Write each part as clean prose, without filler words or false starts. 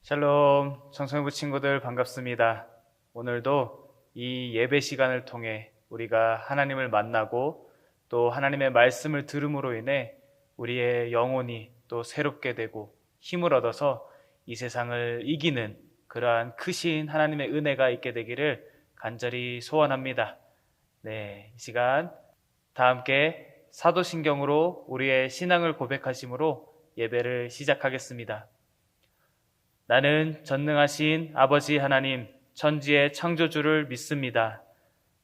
샬롬, 청소년부 친구들 반갑습니다. 오늘도 이 예배 시간을 통해 우리가 하나님을 만나고 또 하나님의 말씀을 들음으로 인해 우리의 영혼이 또 새롭게 되고 힘을 얻어서 이 세상을 이기는 그러한 크신 하나님의 은혜가 있게 되기를 간절히 소원합니다. 이 시간 다 함께 사도신경으로 우리의 신앙을 고백하심으로 예배를 시작하겠습니다. 나는 전능하신 아버지 하나님 천지의 창조주를 믿습니다.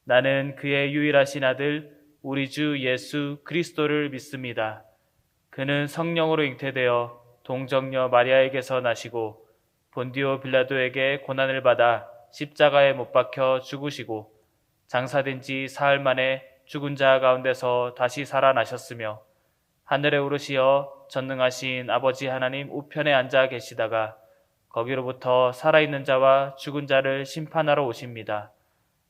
나는 그의 유일하신 아들 우리 주 예수 그리스도를 믿습니다. 그는 성령으로 잉태되어 동정녀 마리아에게서 나시고 본디오 빌라도에게 고난을 받아 십자가에 못 박혀 죽으시고 장사된 지 사흘 만에 죽은 자 가운데서 다시 살아나셨으며 하늘에 오르시어 전능하신 아버지 하나님 우편에 앉아 계시다가 거기로부터 살아있는 자와 죽은 자를 심판하러 오십니다.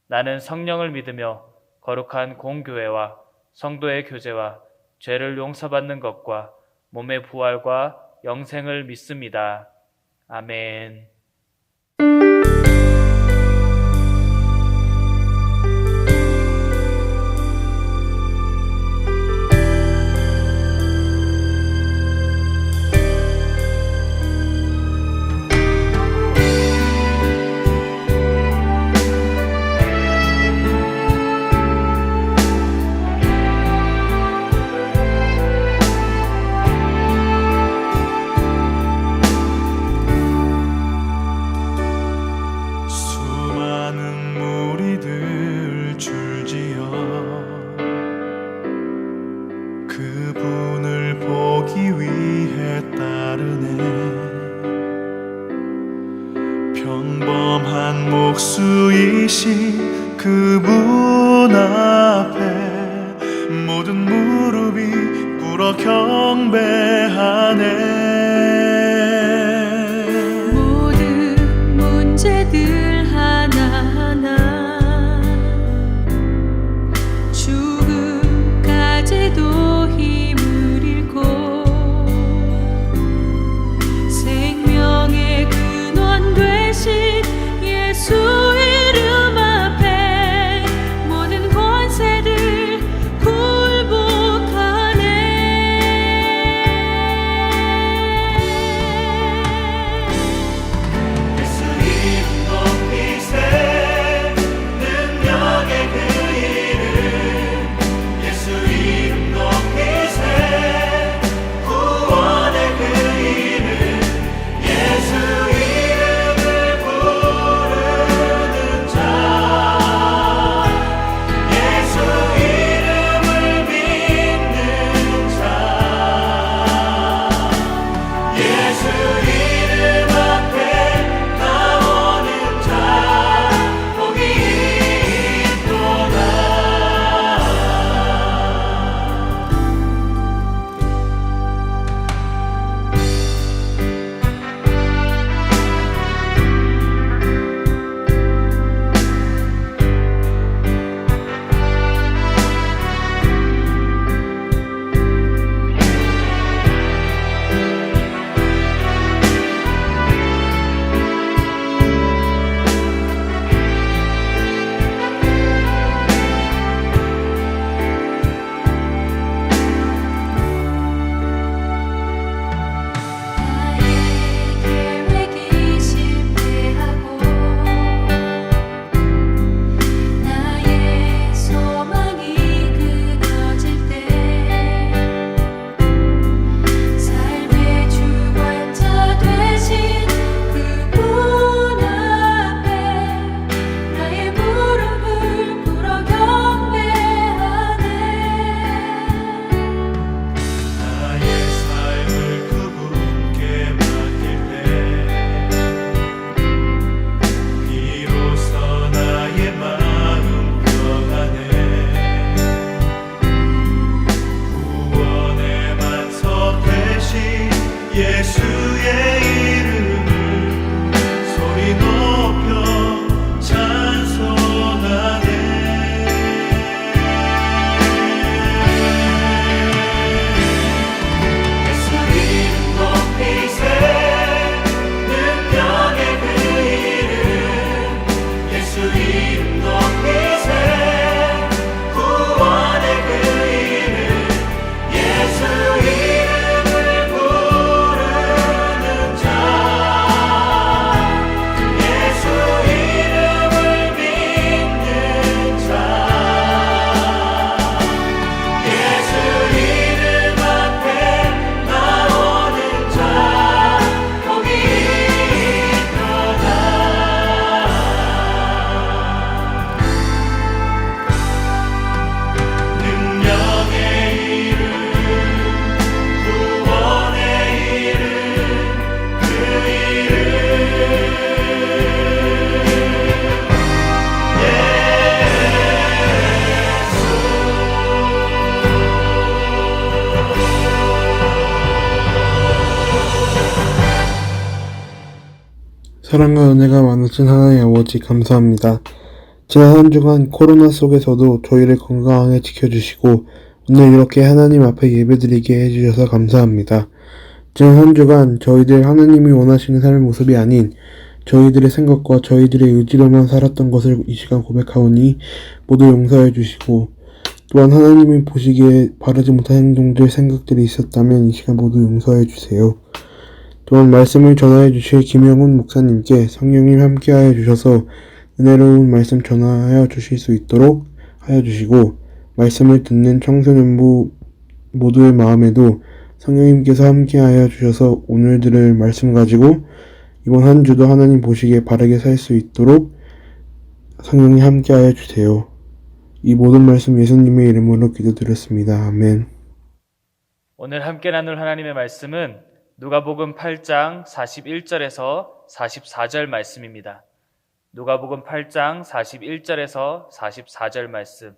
나는 성령을 믿으며 거룩한 공교회와 성도의 교제와 죄를 용서받는 것과 몸의 부활과 영생을 믿습니다. 아멘. 사랑과 은혜가 많으신 하나님 아버지 감사합니다. 지난 한 주간 코로나 속에서도 저희를 건강하게 지켜주시고 오늘 이렇게 하나님 앞에 예배드리게 해주셔서 감사합니다. 지난 한 주간 저희들 하나님이 원하시는 삶의 모습이 아닌 저희들의 생각과 저희들의 의지로만 살았던 것을 이 시간 고백하오니 모두 용서해 주시고 또한 하나님이 보시기에 바르지 못한 행동들, 생각들이 있었다면 이 시간 모두 용서해 주세요. 또한 말씀을 전하여 주실 김영훈 목사님께 성령님 함께하여 주셔서 은혜로운 말씀 전하여 주실 수 있도록 하여 주시고 말씀을 듣는 청소년부 모두의 마음에도 성령님께서 함께하여 주셔서 오늘 들을 말씀 가지고 이번 한 주도 하나님 보시기에 바르게 살 수 있도록 성령님 함께하여 주세요. 이 모든 말씀 예수님의 이름으로 기도드렸습니다. 아멘. 오늘 함께 나눌 하나님의 말씀은 누가복음 8장 41절에서 44절 말씀입니다. 누가복음 8장 41절에서 44절 말씀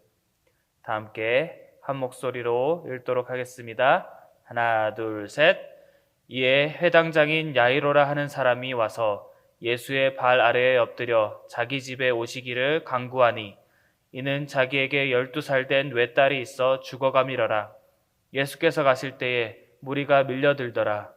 다 함께 한 목소리로 읽도록 하겠습니다. 하나, 둘, 셋. 이에 회당장인 야이로라 하는 사람이 와서 예수의 발 아래에 엎드려 자기 집에 오시기를 간구하니 이는 자기에게 12살 된 외딸이 있어 죽어가미러라. 예수께서 가실 때에 무리가 밀려들더라.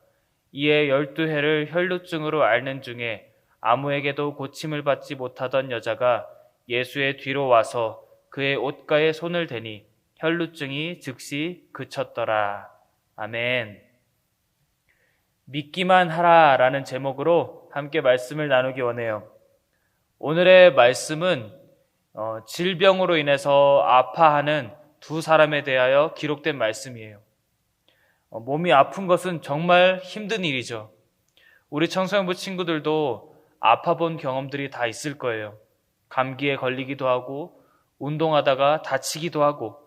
이에 12해를 혈루증으로 앓는 중에 아무에게도 고침을 받지 못하던 여자가 예수의 뒤로 와서 그의 옷가에 손을 대니 혈루증이 즉시 그쳤더라. 아멘. 믿기만 하라라는 제목으로 함께 말씀을 나누기 원해요. 오늘의 말씀은 질병으로 인해서 아파하는 두 사람에 대하여 기록된 말씀이에요. 몸이 아픈 것은 정말 힘든 일이죠. 우리 청소년부 친구들도 아파본 경험들이 다 있을 거예요. 감기에 걸리기도 하고 운동하다가 다치기도 하고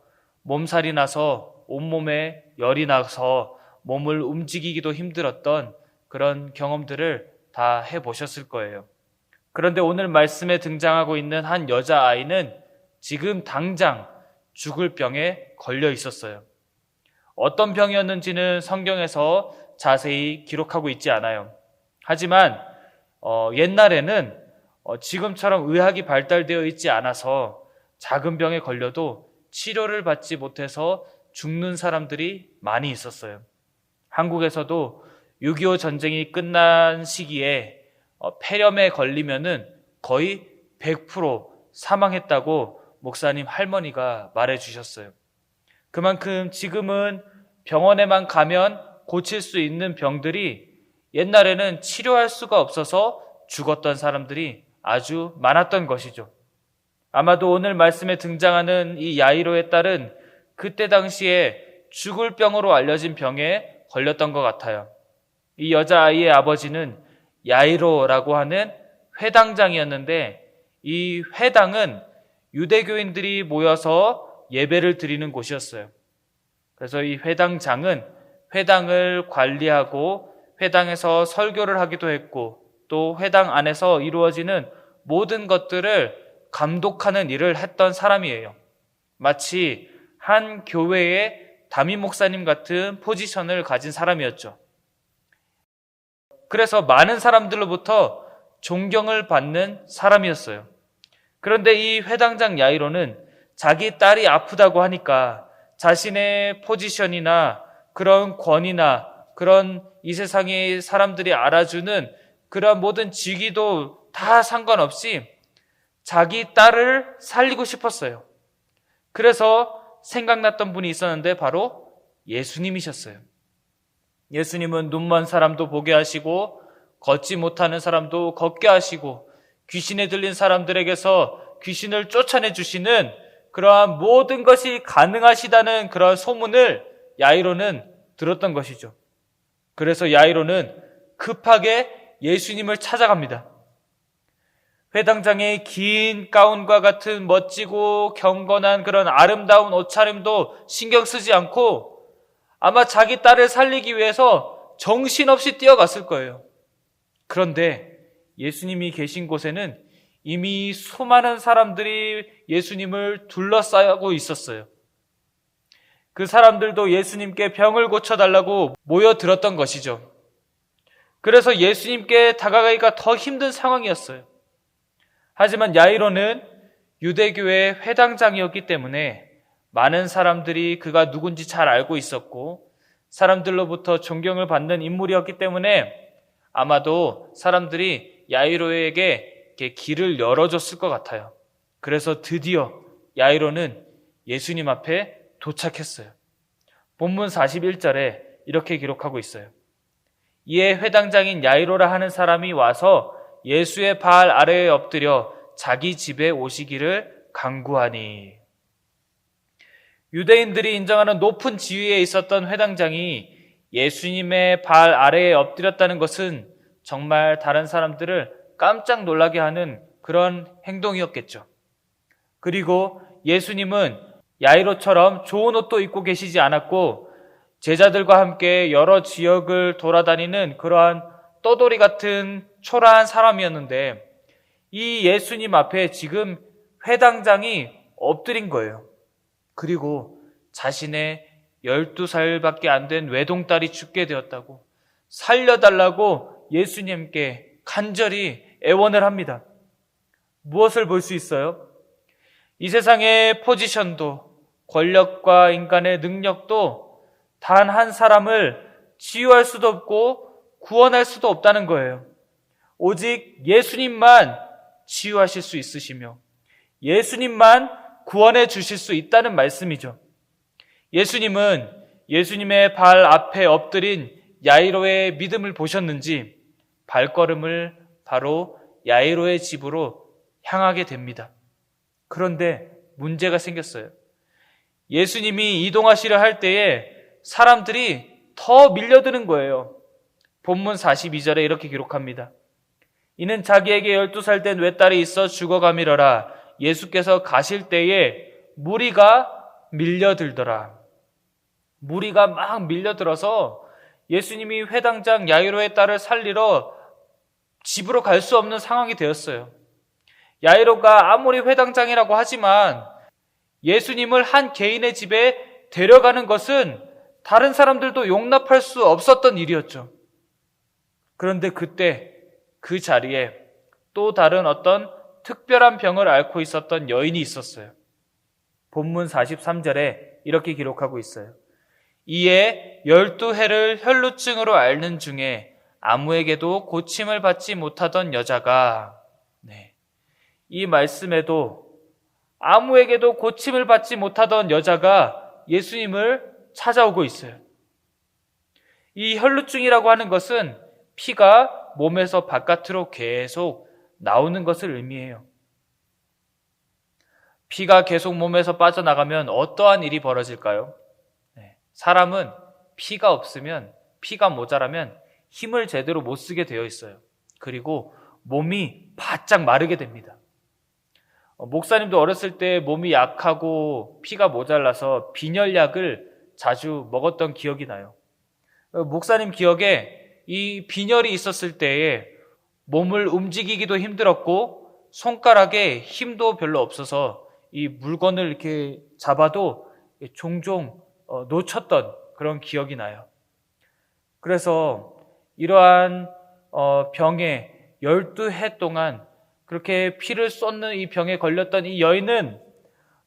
몸살이 나서 온몸에 열이 나서 몸을 움직이기도 힘들었던 그런 경험들을 다 해보셨을 거예요. 그런데 오늘 말씀에 등장하고 있는 한 여자아이는 지금 당장 죽을 병에 걸려 있었어요. 어떤 병이었는지는 성경에서 자세히 기록하고 있지 않아요. 하지만 옛날에는 지금처럼 의학이 발달되어 있지 않아서 작은 병에 걸려도 치료를 받지 못해서 죽는 사람들이 많이 있었어요. 한국에서도 6.25 전쟁이 끝난 시기에 폐렴에 걸리면은 거의 100% 사망했다고 목사님 할머니가 말해 주셨어요. 그만큼 지금은 병원에만 가면 고칠 수 있는 병들이 옛날에는 치료할 수가 없어서 죽었던 사람들이 아주 많았던 것이죠. 아마도 오늘 말씀에 등장하는 이 야이로의 딸은 그때 당시에 죽을 병으로 알려진 병에 걸렸던 것 같아요. 이 여자아이의 아버지는 야이로라고 하는 회당장이었는데 이 회당은 유대교인들이 모여서 예배를 드리는 곳이었어요. 그래서 이 회당장은 회당을 관리하고 회당에서 설교를 하기도 했고 또 회당 안에서 이루어지는 모든 것들을 감독하는 일을 했던 사람이에요. 마치 한 교회의 담임 목사님 같은 포지션을 가진 사람이었죠. 그래서 많은 사람들로부터 존경을 받는 사람이었어요. 그런데 이 회당장 야이로는 자기 딸이 아프다고 하니까 자신의 포지션이나 그런 권위나 그런 이 세상의 사람들이 알아주는 그런 모든 직위도 다 상관없이 자기 딸을 살리고 싶었어요. 그래서 생각났던 분이 있었는데 바로 예수님이셨어요. 예수님은 눈먼 사람도 보게 하시고 걷지 못하는 사람도 걷게 하시고 귀신에 들린 사람들에게서 귀신을 쫓아내 주시는 그러한 모든 것이 가능하시다는 그런 소문을 야이로는 들었던 것이죠. 그래서 야이로는 급하게 예수님을 찾아갑니다. 회당장의 긴 가운과 같은 멋지고 경건한 그런 아름다운 옷차림도 신경 쓰지 않고 아마 자기 딸을 살리기 위해서 정신없이 뛰어갔을 거예요. 그런데 예수님이 계신 곳에는 이미 수많은 사람들이 예수님을 둘러싸고 있었어요. 그 사람들도 예수님께 병을 고쳐달라고 모여들었던 것이죠. 그래서 예수님께 다가가기가 더 힘든 상황이었어요. 하지만 야이로는 유대교의 회당장이었기 때문에 많은 사람들이 그가 누군지 잘 알고 있었고 사람들로부터 존경을 받는 인물이었기 때문에 아마도 사람들이 야이로에게 이렇게 길을 열어줬을 것 같아요. 그래서 드디어 야이로는 예수님 앞에 도착했어요. 본문 41절에 이렇게 기록하고 있어요. 이에 회당장인 야이로라 하는 사람이 와서 예수의 발 아래에 엎드려 자기 집에 오시기를 간구하니. 유대인들이 인정하는 높은 지위에 있었던 회당장이 예수님의 발 아래에 엎드렸다는 것은 정말 다른 사람들을 깜짝 놀라게 하는 그런 행동이었겠죠. 그리고 예수님은 야이로처럼 좋은 옷도 입고 계시지 않았고 제자들과 함께 여러 지역을 돌아다니는 그러한 떠돌이 같은 초라한 사람이었는데 이 예수님 앞에 지금 회당장이 엎드린 거예요. 그리고 자신의 12살밖에 안 된 외동딸이 죽게 되었다고 살려달라고 예수님께 간절히 애원을 합니다. 무엇을 볼 수 있어요? 이 세상의 포지션도 권력과 인간의 능력도 단 한 사람을 치유할 수도 없고 구원할 수도 없다는 거예요. 오직 예수님만 치유하실 수 있으시며 예수님만 구원해 주실 수 있다는 말씀이죠. 예수님은 예수님의 발 앞에 엎드린 야이로의 믿음을 보셨는지 발걸음을 바로 야이로의 집으로 향하게 됩니다. 그런데 문제가 생겼어요. 예수님이 이동하시려 할 때에 사람들이 더 밀려드는 거예요. 본문 42절에 이렇게 기록합니다. 이는 자기에게 12살 된 외딸이 있어 죽어가미러라. 예수께서 가실 때에 무리가 밀려들더라. 무리가 막 밀려들어서 예수님이 회당장 야이로의 딸을 살리러 집으로 갈 수 없는 상황이 되었어요. 야이로가 아무리 회당장이라고 하지만 예수님을 한 개인의 집에 데려가는 것은 다른 사람들도 용납할 수 없었던 일이었죠. 그런데 그때 그 자리에 또 다른 어떤 특별한 병을 앓고 있었던 여인이 있었어요. 본문 43절에 이렇게 기록하고 있어요. 이에 12해를 혈루증으로 앓는 중에 아무에게도 고침을 받지 못하던 여자가, 이 말씀에도 아무에게도 고침을 받지 못하던 여자가 예수님을 찾아오고 있어요. 이 혈루증이라고 하는 것은 피가 몸에서 바깥으로 계속 나오는 것을 의미해요. 피가 계속 몸에서 빠져나가면 어떠한 일이 벌어질까요? 사람은 피가 없으면, 피가 모자라면 힘을 제대로 못 쓰게 되어 있어요. 그리고 몸이 바짝 마르게 됩니다. 목사님도 어렸을 때 몸이 약하고 피가 모자라서 빈혈약을 자주 먹었던 기억이 나요. 목사님 기억에 이 빈혈이 있었을 때에 몸을 움직이기도 힘들었고 손가락에 힘도 별로 없어서 이 물건을 이렇게 잡아도 종종 놓쳤던 그런 기억이 나요. 그래서 이러한 병에 12해 동안 그렇게 피를 쏟는 이 병에 걸렸던 이 여인은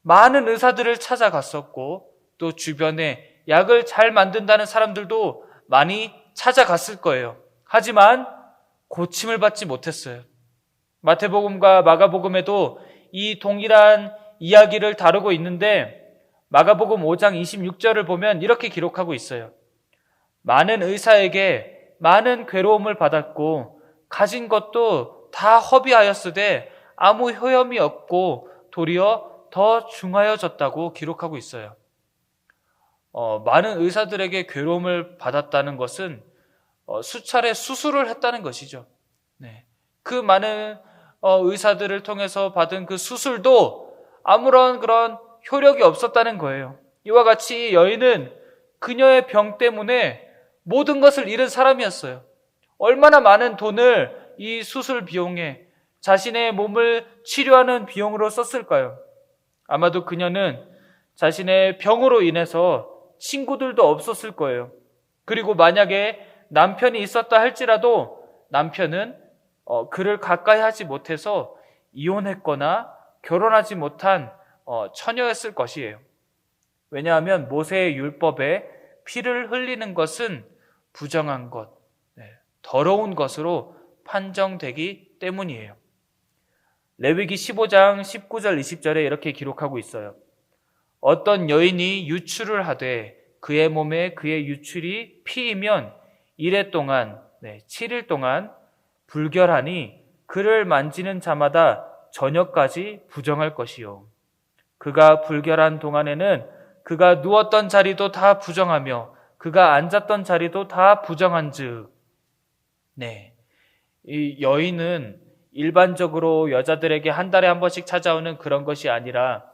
많은 의사들을 찾아갔었고 또 주변에 약을 잘 만든다는 사람들도 많이 찾아갔을 거예요. 하지만 고침을 받지 못했어요. 마태복음과 마가복음에도 이 동일한 이야기를 다루고 있는데 마가복음 5장 26절을 보면 이렇게 기록하고 있어요. 많은 의사에게 많은 괴로움을 받았고 가진 것도 다 허비하였으되 아무 효험이 없고 도리어 더 중하여졌다고 기록하고 있어요. 많은 의사들에게 괴로움을 받았다는 것은 수차례 수술을 했다는 것이죠. 그 많은 의사들을 통해서 받은 그 수술도 아무런 그런 효력이 없었다는 거예요. 이와 같이 여인은 그녀의 병 때문에 모든 것을 잃은 사람이었어요. 얼마나 많은 돈을 이 수술 비용에 자신의 몸을 치료하는 비용으로 썼을까요? 아마도 그녀는 자신의 병으로 인해서 친구들도 없었을 거예요. 그리고 만약에 남편이 있었다 할지라도 남편은 그를 가까이 하지 못해서 이혼했거나 결혼하지 못한 처녀였을 것이에요. 왜냐하면 모세의 율법에 피를 흘리는 것은 부정한 것, 더러운 것으로 판정되기 때문이에요. 레위기 15장 19절 20절에 이렇게 기록하고 있어요. 어떤 여인이 유출을 하되 그의 몸에 그의 유출이 피이면 1회 동안 7일 동안 불결하니 그를 만지는 자마다 저녁까지 부정할 것이요. 그가 불결한 동안에는 그가 누웠던 자리도 다 부정하며 그가 앉았던 자리도 다 부정한즉. 이 여인은 일반적으로 여자들에게 한 달에 한 번씩 찾아오는 그런 것이 아니라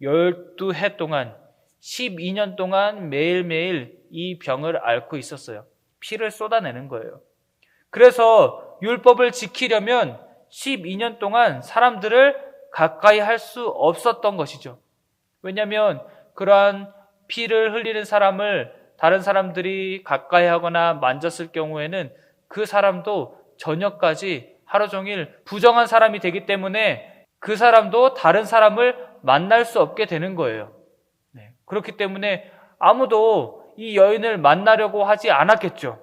12해 동안 12년 동안 매일매일 이 병을 앓고 있었어요. 피를 쏟아내는 거예요. 그래서 율법을 지키려면 12년 동안 사람들을 가까이 할 수 없었던 것이죠. 왜냐하면 그러한 피를 흘리는 사람을 다른 사람들이 가까이 하거나 만졌을 경우에는 그 사람도 저녁까지 하루 종일 부정한 사람이 되기 때문에 그 사람도 다른 사람을 만날 수 없게 되는 거예요. 그렇기 때문에 아무도 이 여인을 만나려고 하지 않았겠죠.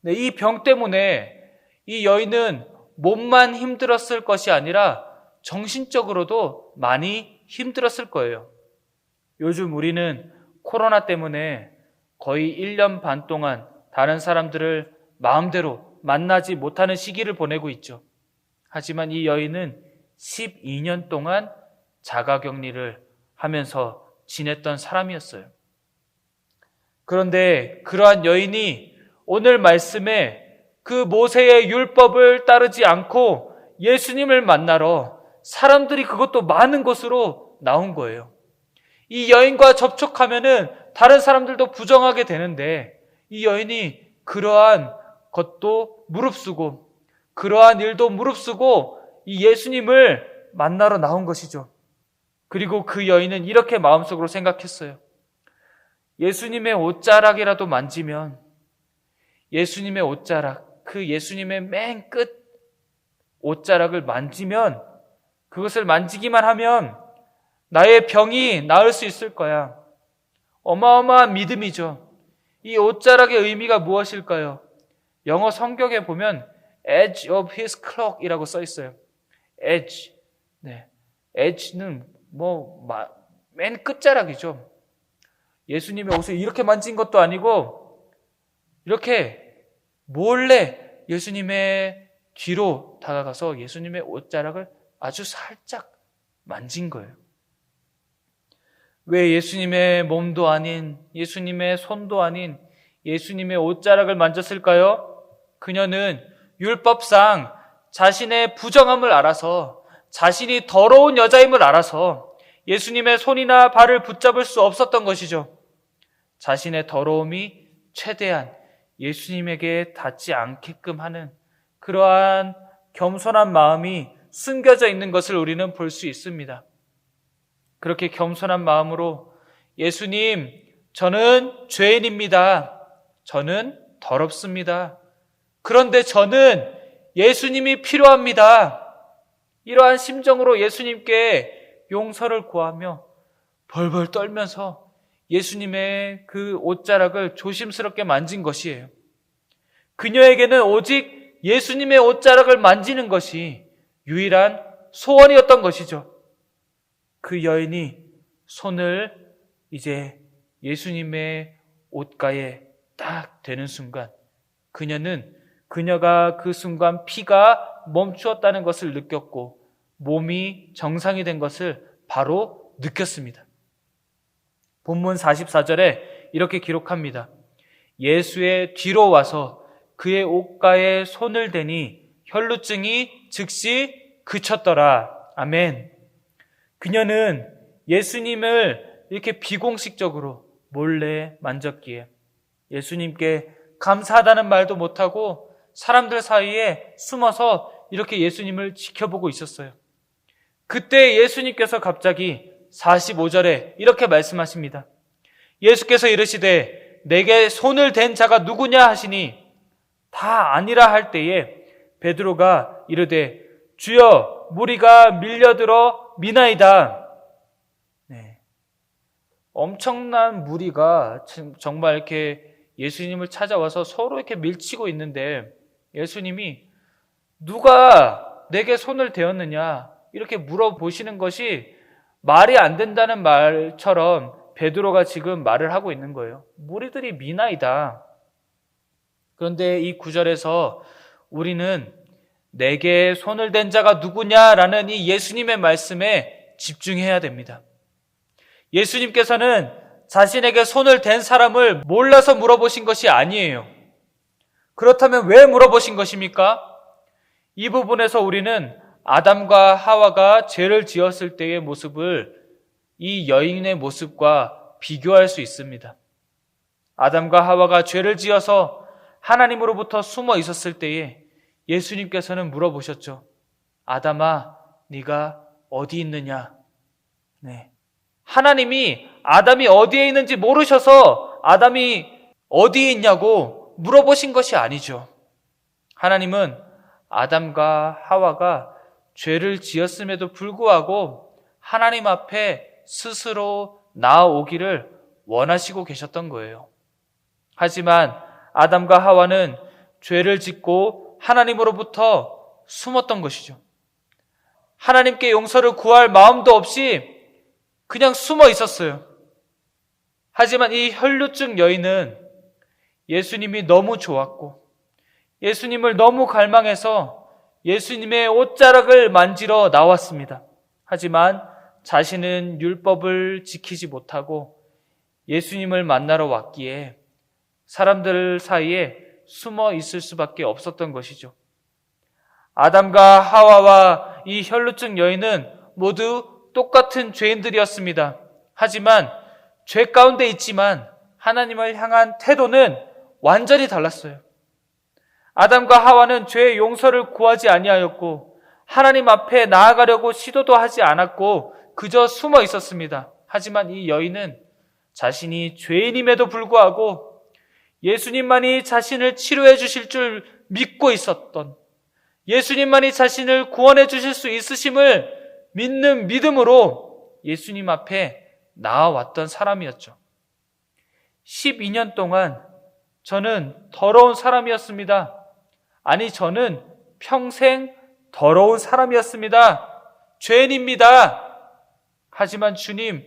이 병 때문에 이 여인은 몸만 힘들었을 것이 아니라 정신적으로도 많이 힘들었을 거예요. 요즘 우리는 코로나 때문에 거의 1년 반 동안 다른 사람들을 마음대로 만나지 못하는 시기를 보내고 있죠. 하지만 이 여인은 12년 동안 자가격리를 하면서 지냈던 사람이었어요. 그런데 그러한 여인이 오늘 말씀에 그 모세의 율법을 따르지 않고 예수님을 만나러 사람들이 그것도 많은 곳으로 나온 거예요. 이 여인과 접촉하면은 다른 사람들도 부정하게 되는데 이 여인이 그러한 것도 무릅쓰고 그러한 일도 무릅쓰고 이 예수님을 만나러 나온 것이죠. 그리고 그 여인은 이렇게 마음속으로 생각했어요. 예수님의 옷자락이라도 만지면 예수님의 옷자락, 그 예수님의 맨 끝 옷자락을 만지면 그것을 만지기만 하면 나의 병이 나을 수 있을 거야. 어마어마한 믿음이죠. 이 옷자락의 의미가 무엇일까요? 영어 성경에 보면 edge of his cloak이라고 써 있어요. edge. edge는 맨 끝자락이죠. 예수님의 옷을 이렇게 만진 것도 아니고 이렇게 몰래 예수님의 뒤로 다가가서 예수님의 옷자락을 아주 살짝 만진 거예요. 왜 예수님의 몸도 아닌 예수님의 손도 아닌 예수님의 옷자락을 만졌을까요? 그녀는 율법상 자신의 부정함을 알아서 자신이 더러운 여자임을 알아서 예수님의 손이나 발을 붙잡을 수 없었던 것이죠. 자신의 더러움이 최대한 예수님에게 닿지 않게끔 하는 그러한 겸손한 마음이 숨겨져 있는 것을 우리는 볼 수 있습니다. 그렇게 겸손한 마음으로 예수님, 저는 죄인입니다. 저는 더럽습니다. 그런데 저는 예수님이 필요합니다. 이러한 심정으로 예수님께 용서를 구하며 벌벌 떨면서 예수님의 그 옷자락을 조심스럽게 만진 것이에요. 그녀에게는 오직 예수님의 옷자락을 만지는 것이 유일한 소원이었던 것이죠. 그 여인이 손을 이제 예수님의 옷가에 딱 대는 순간 그녀가 그 순간 피가 멈추었다는 것을 느꼈고 몸이 정상이 된 것을 바로 느꼈습니다. 본문 44절에 이렇게 기록합니다. 예수의 뒤로 와서 그의 옷가에 손을 대니 혈루증이 즉시 그쳤더라. 아멘. 그녀는 예수님을 이렇게 비공식적으로 몰래 만졌기에 예수님께 감사하다는 말도 못하고 사람들 사이에 숨어서 이렇게 예수님을 지켜보고 있었어요. 그때 예수님께서 갑자기 45절에 이렇게 말씀하십니다. 예수께서 이르시되 내게 손을 댄 자가 누구냐 하시니 다 아니라 할 때에 베드로가 이르되 주여 무리가 밀려들어 미나이다. 네. 엄청난 무리가 정말 이렇게 예수님을 찾아와서 서로 이렇게 밀치고 있는데 예수님이 누가 내게 손을 대었느냐 이렇게 물어보시는 것이 말이 안 된다는 말처럼 베드로가 지금 말을 하고 있는 거예요. 무리들이 미나이다. 그런데 이 구절에서 우리는 내게 손을 댄 자가 누구냐라는 이 예수님의 말씀에 집중해야 됩니다. 예수님께서는 자신에게 손을 댄 사람을 몰라서 물어보신 것이 아니에요. 그렇다면 왜 물어보신 것입니까? 이 부분에서 우리는 아담과 하와가 죄를 지었을 때의 모습을 이 여인의 모습과 비교할 수 있습니다. 아담과 하와가 죄를 지어서 하나님으로부터 숨어 있었을 때에 예수님께서는 물어보셨죠. 아담아, 네가 어디 있느냐? 네. 하나님이 아담이 어디에 있는지 모르셔서 아담이 어디에 있냐고 물어보신 것이 아니죠. 하나님은 아담과 하와가 죄를 지었음에도 불구하고 하나님 앞에 스스로 나아오기를 원하시고 계셨던 거예요. 하지만 아담과 하와는 죄를 짓고 하나님으로부터 숨었던 것이죠. 하나님께 용서를 구할 마음도 없이 그냥 숨어 있었어요. 하지만 이 혈루증 여인은 예수님이 너무 좋았고 예수님을 너무 갈망해서 예수님의 옷자락을 만지러 나왔습니다. 하지만 자신은 율법을 지키지 못하고 예수님을 만나러 왔기에 사람들 사이에 숨어 있을 수밖에 없었던 것이죠. 아담과 하와와 이 혈루증 여인은 모두 똑같은 죄인들이었습니다. 하지만 죄 가운데 있지만 하나님을 향한 태도는 완전히 달랐어요. 아담과 하와는 죄의 용서를 구하지 아니하였고 하나님 앞에 나아가려고 시도도 하지 않았고 그저 숨어 있었습니다. 하지만 이 여인은 자신이 죄인임에도 불구하고 예수님만이 자신을 치료해 주실 줄 믿고 있었던, 예수님만이 자신을 구원해 주실 수 있으심을 믿는 믿음으로 예수님 앞에 나아왔던 사람이었죠. 12년 동안 저는 더러운 사람이었습니다. 아니, 저는 평생 더러운 사람이었습니다. 죄인입니다. 하지만 주님,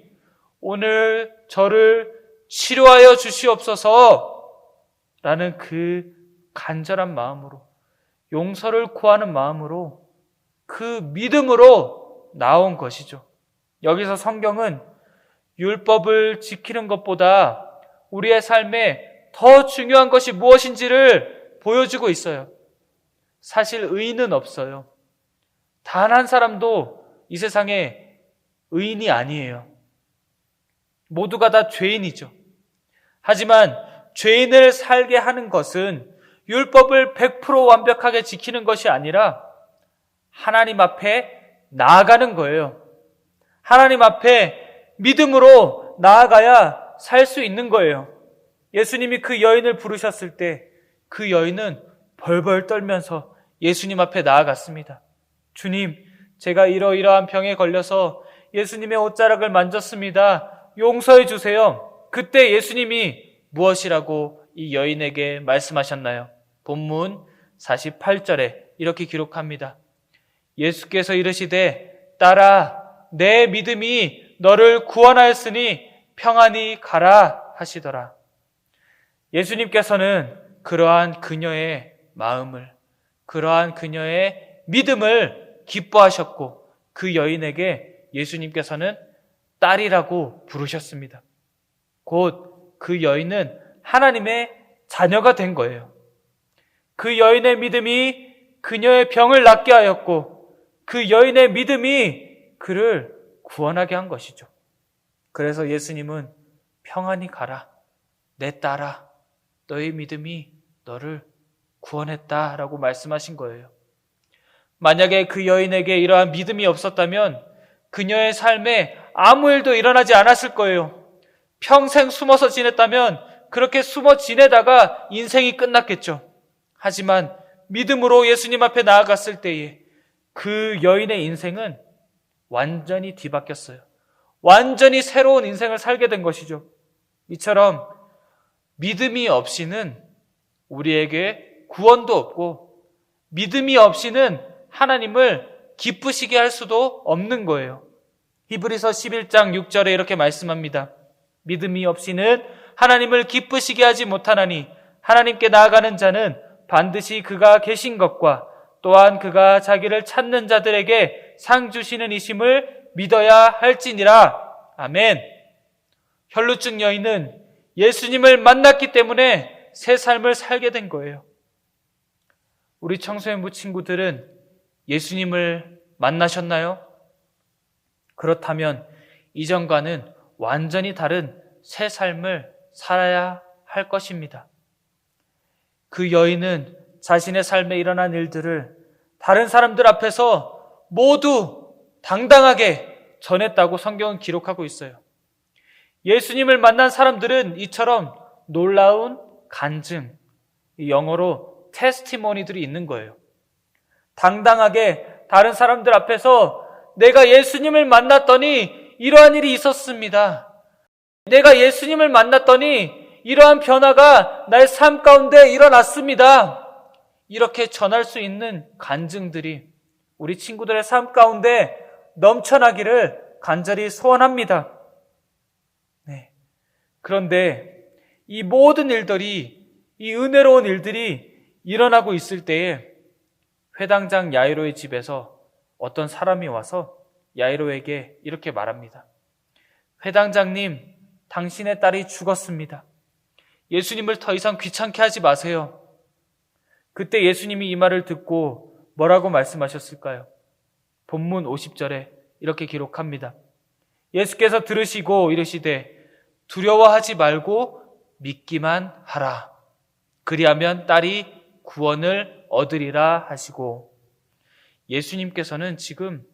오늘 저를 치료하여 주시옵소서 라는 그 간절한 마음으로, 용서를 구하는 마음으로, 그 믿음으로 나온 것이죠. 여기서 성경은 율법을 지키는 것보다 우리의 삶에 더 중요한 것이 무엇인지를 보여주고 있어요. 사실 의인은 없어요. 단 한 사람도 이 세상에 의인이 아니에요. 모두가 다 죄인이죠. 하지만 죄인을 살게 하는 것은 율법을 100% 완벽하게 지키는 것이 아니라 하나님 앞에 나아가는 거예요. 하나님 앞에 믿음으로 나아가야 살 수 있는 거예요. 예수님이 그 여인을 부르셨을 때 그 여인은 벌벌 떨면서 예수님 앞에 나아갔습니다. 주님, 제가 이러이러한 병에 걸려서 예수님의 옷자락을 만졌습니다. 용서해 주세요. 그때 예수님이 무엇이라고 이 여인에게 말씀하셨나요? 본문 48절에 이렇게 기록합니다. 예수께서 이르시되 딸아, 내 믿음이 너를 구원하였으니 평안히 가라 하시더라. 예수님께서는 그러한 그녀의 마음을, 그러한 그녀의 믿음을 기뻐하셨고 그 여인에게 예수님께서는 딸이라고 부르셨습니다. 곧 그 여인은 하나님의 자녀가 된 거예요. 그 여인의 믿음이 그녀의 병을 낫게 하였고 그 여인의 믿음이 그를 구원하게 한 것이죠. 그래서 예수님은 평안히 가라, 내 딸아, 너의 믿음이 너를 구원했다라고 말씀하신 거예요. 만약에 그 여인에게 이러한 믿음이 없었다면 그녀의 삶에 아무 일도 일어나지 않았을 거예요. 평생 숨어서 지냈다면 그렇게 숨어 지내다가 인생이 끝났겠죠. 하지만 믿음으로 예수님 앞에 나아갔을 때에 그 여인의 인생은 완전히 뒤바뀌었어요. 완전히 새로운 인생을 살게 된 것이죠. 이처럼 믿음이 없이는 우리에게 구원도 없고 믿음이 없이는 하나님을 기쁘시게 할 수도 없는 거예요. 히브리서 11장 6절에 이렇게 말씀합니다. 믿음이 없이는 하나님을 기쁘시게 하지 못하나니 하나님께 나아가는 자는 반드시 그가 계신 것과 또한 그가 자기를 찾는 자들에게 상 주시는 이심을 믿어야 할지니라. 아멘. 혈루증 여인은 예수님을 만났기 때문에 새 삶을 살게 된 거예요. 우리 청소년부 친구들은 예수님을 만나셨나요? 그렇다면 이전과는 완전히 다른 새 삶을 살아야 할 것입니다. 그 여인은 자신의 삶에 일어난 일들을 다른 사람들 앞에서 모두 당당하게 전했다고 성경은 기록하고 있어요. 예수님을 만난 사람들은 이처럼 놀라운 간증, 영어로 테스티모니들이 있는 거예요. 당당하게 다른 사람들 앞에서 내가 예수님을 만났더니 이러한 일이 있었습니다. 내가 예수님을 만났더니 이러한 변화가 나의 삶 가운데 일어났습니다. 이렇게 전할 수 있는 간증들이 우리 친구들의 삶 가운데 넘쳐나기를 간절히 소원합니다. 네. 그런데 이 모든 일들이, 이 은혜로운 일들이 일어나고 있을 때에 회당장 야이로의 집에서 어떤 사람이 와서 야이로에게 이렇게 말합니다. 회당장님, 당신의 딸이 죽었습니다. 예수님을 더 이상 귀찮게 하지 마세요. 그때 예수님이 이 말을 듣고 뭐라고 말씀하셨을까요? 본문 50절에 이렇게 기록합니다. 예수께서 들으시고 이르시되 두려워하지 말고 믿기만 하라. 그리하면 딸이 구원을 얻으리라 하시고, 예수님께서는 지금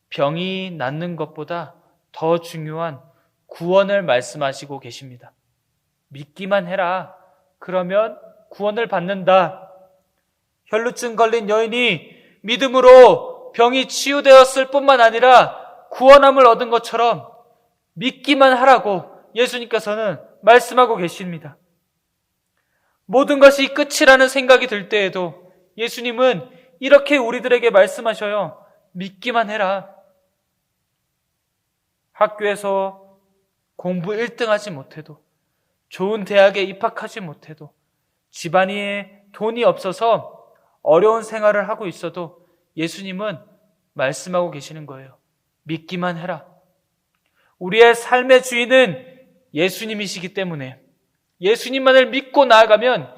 병이 낫는 것보다 더 중요한 구원을 말씀하시고 계십니다. 믿기만 해라. 그러면 구원을 받는다. 혈루증 걸린 여인이 믿음으로 병이 치유되었을 뿐만 아니라 구원함을 얻은 것처럼 믿기만 하라고 예수님께서는 말씀하고 계십니다. 모든 것이 끝이라는 생각이 들 때에도 예수님은 이렇게 우리들에게 말씀하셔요. 믿기만 해라. 학교에서 공부 1등 하지 못해도, 좋은 대학에 입학하지 못해도, 집안에 돈이 없어서 어려운 생활을 하고 있어도 예수님은 말씀하고 계시는 거예요. 믿기만 해라. 우리의 삶의 주인은 예수님이시기 때문에 예수님만을 믿고 나아가면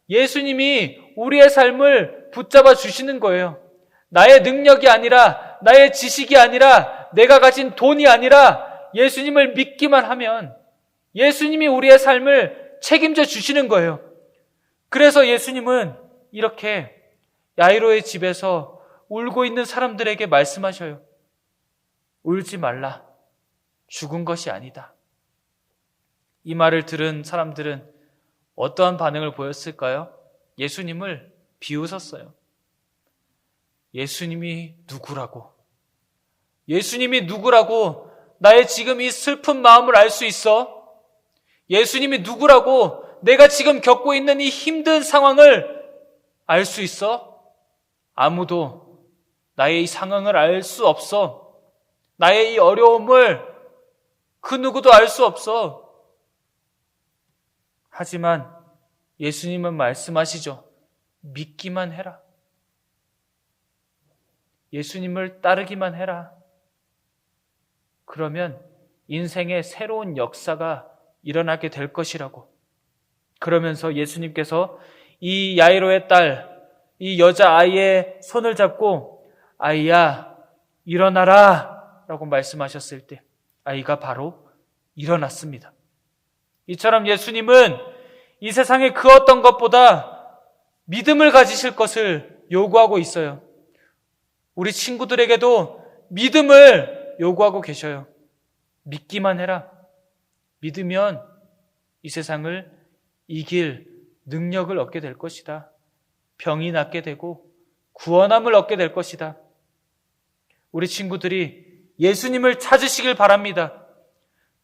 예수님이 우리의 삶을 붙잡아 주시는 거예요. 나의 능력이 아니라, 나의 지식이 아니라, 내가 가진 돈이 아니라 예수님을 믿기만 하면 예수님이 우리의 삶을 책임져 주시는 거예요. 그래서 예수님은 이렇게 야이로의 집에서 울고 있는 사람들에게 말씀하셔요. 울지 말라. 죽은 것이 아니다. 이 말을 들은 사람들은 어떠한 반응을 보였을까요? 예수님을 비웃었어요. 예수님이 누구라고? 예수님이 누구라고 나의 지금 이 슬픈 마음을 알 수 있어? 예수님이 누구라고 내가 지금 겪고 있는 이 힘든 상황을 알 수 있어? 아무도 나의 이 상황을 알 수 없어. 나의 이 어려움을 그 누구도 알 수 없어. 하지만 예수님은 말씀하시죠. 믿기만 해라. 예수님을 따르기만 해라. 그러면 인생의 새로운 역사가 일어나게 될 것이라고. 그러면서 예수님께서 이 야이로의 딸, 이 여자아이의 손을 잡고 아이야 일어나라 라고 말씀하셨을 때 아이가 바로 일어났습니다. 이처럼 예수님은 이 세상의 그 어떤 것보다 믿음을 가지실 것을 요구하고 있어요. 우리 친구들에게도 믿음을 요구하고 계셔요. 믿기만 해라. 믿으면 이 세상을 이길 능력을 얻게 될 것이다. 병이 낫게 되고 구원함을 얻게 될 것이다. 우리 친구들이 예수님을 찾으시길 바랍니다.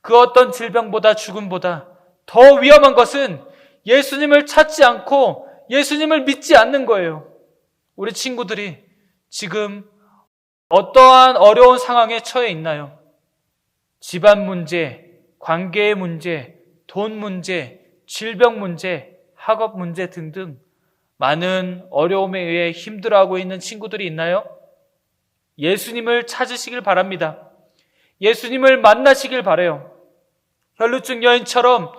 그 어떤 질병보다 죽음보다 더 위험한 것은 예수님을 찾지 않고 예수님을 믿지 않는 거예요. 우리 친구들이 지금 어떠한 어려운 상황에 처해 있나요? 집안 문제, 관계의 문제, 돈 문제, 질병 문제, 학업 문제 등등 많은 어려움에 의해 힘들어하고 있는 친구들이 있나요? 예수님을 찾으시길 바랍니다. 예수님을 만나시길 바라요. 혈루증 여인처럼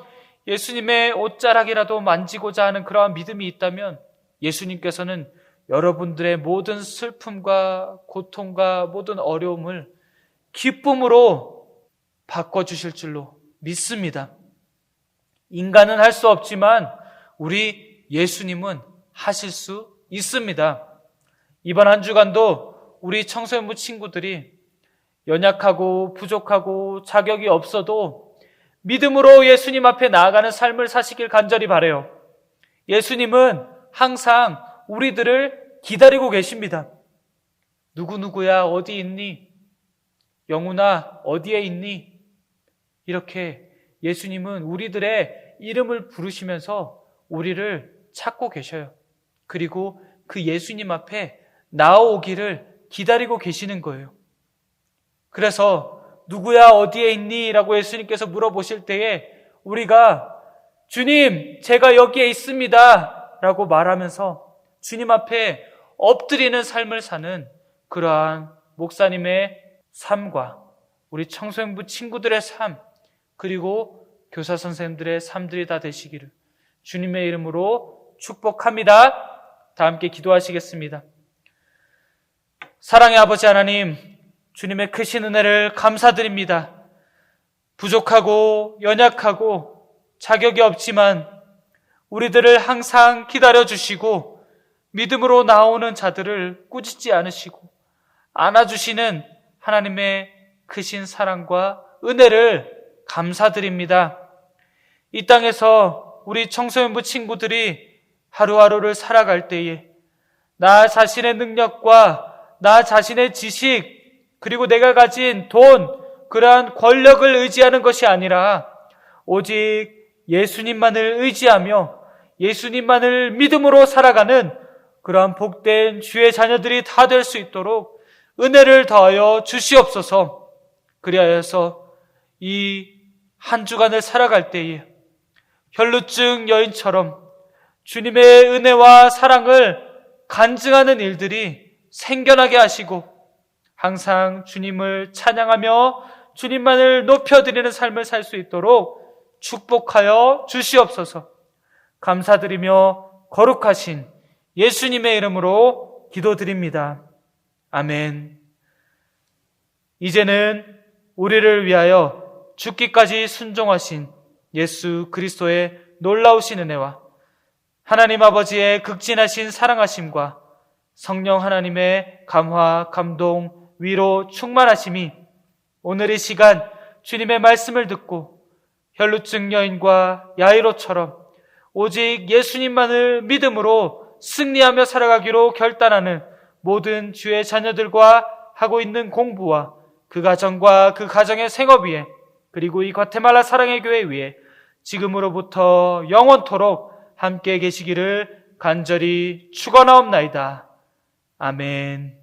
예수님의 옷자락이라도 만지고자 하는 그러한 믿음이 있다면 예수님께서는 여러분들의 모든 슬픔과 고통과 모든 어려움을 기쁨으로 바꿔주실 줄로 믿습니다. 인간은 할 수 없지만 우리 예수님은 하실 수 있습니다. 이번 한 주간도 우리 청소년부 친구들이 연약하고 부족하고 자격이 없어도 믿음으로 예수님 앞에 나아가는 삶을 사시길 간절히 바라요. 예수님은 항상 우리들을 기다리고 계십니다. 누구누구야 어디 있니? 영훈아 어디에 있니? 이렇게 예수님은 우리들의 이름을 부르시면서 우리를 찾고 계셔요. 그리고 그 예수님 앞에 나아오기를 기다리고 계시는 거예요. 그래서 누구야 어디에 있니? 라고 예수님께서 물어보실 때에 우리가 주님 제가 여기에 있습니다 라고 말하면서 주님 앞에 엎드리는 삶을 사는 그러한 목사님의 삶과 우리 청소년부 친구들의 삶 그리고 교사 선생님들의 삶들이 다 되시기를 주님의 이름으로 축복합니다. 다 함께 기도하시겠습니다. 사랑의 아버지 하나님, 주님의 크신 은혜를 감사드립니다. 부족하고 연약하고 자격이 없지만 우리들을 항상 기다려주시고 믿음으로 나오는 자들을 꾸짖지 않으시고 안아주시는 하나님의 크신 사랑과 은혜를 감사드립니다. 이 땅에서 우리 청소년부 친구들이 하루하루를 살아갈 때에 나 자신의 능력과 나 자신의 지식 그리고 내가 가진 돈 그러한 권력을 의지하는 것이 아니라 오직 예수님만을 의지하며 예수님만을 믿음으로 살아가는 그러한 복된 주의 자녀들이 다 될 수 있도록 은혜를 더하여 주시옵소서. 그리하여서 이 한 주간을 살아갈 때에 혈루증 여인처럼 주님의 은혜와 사랑을 간증하는 일들이 생겨나게 하시고 항상 주님을 찬양하며 주님만을 높여드리는 삶을 살 수 있도록 축복하여 주시옵소서. 감사드리며 거룩하신 예수님의 이름으로 기도드립니다. 아멘. 이제는 우리를 위하여 죽기까지 순종하신 예수 그리스도의 놀라우신 은혜와 하나님 아버지의 극진하신 사랑하심과 성령 하나님의 감화, 감동, 위로, 충만하심이 오늘 이 시간 주님의 말씀을 듣고 혈루증 여인과 야이로처럼 오직 예수님만을 믿음으로 승리하며 살아가기로 결단하는 모든 주의 자녀들과 하고 있는 공부와 그 가정과 그 가정의 생업 위에 그리고 이 과테말라 사랑의 교회 위에 지금으로부터 영원토록 함께 계시기를 간절히 축원하옵나이다. 아멘.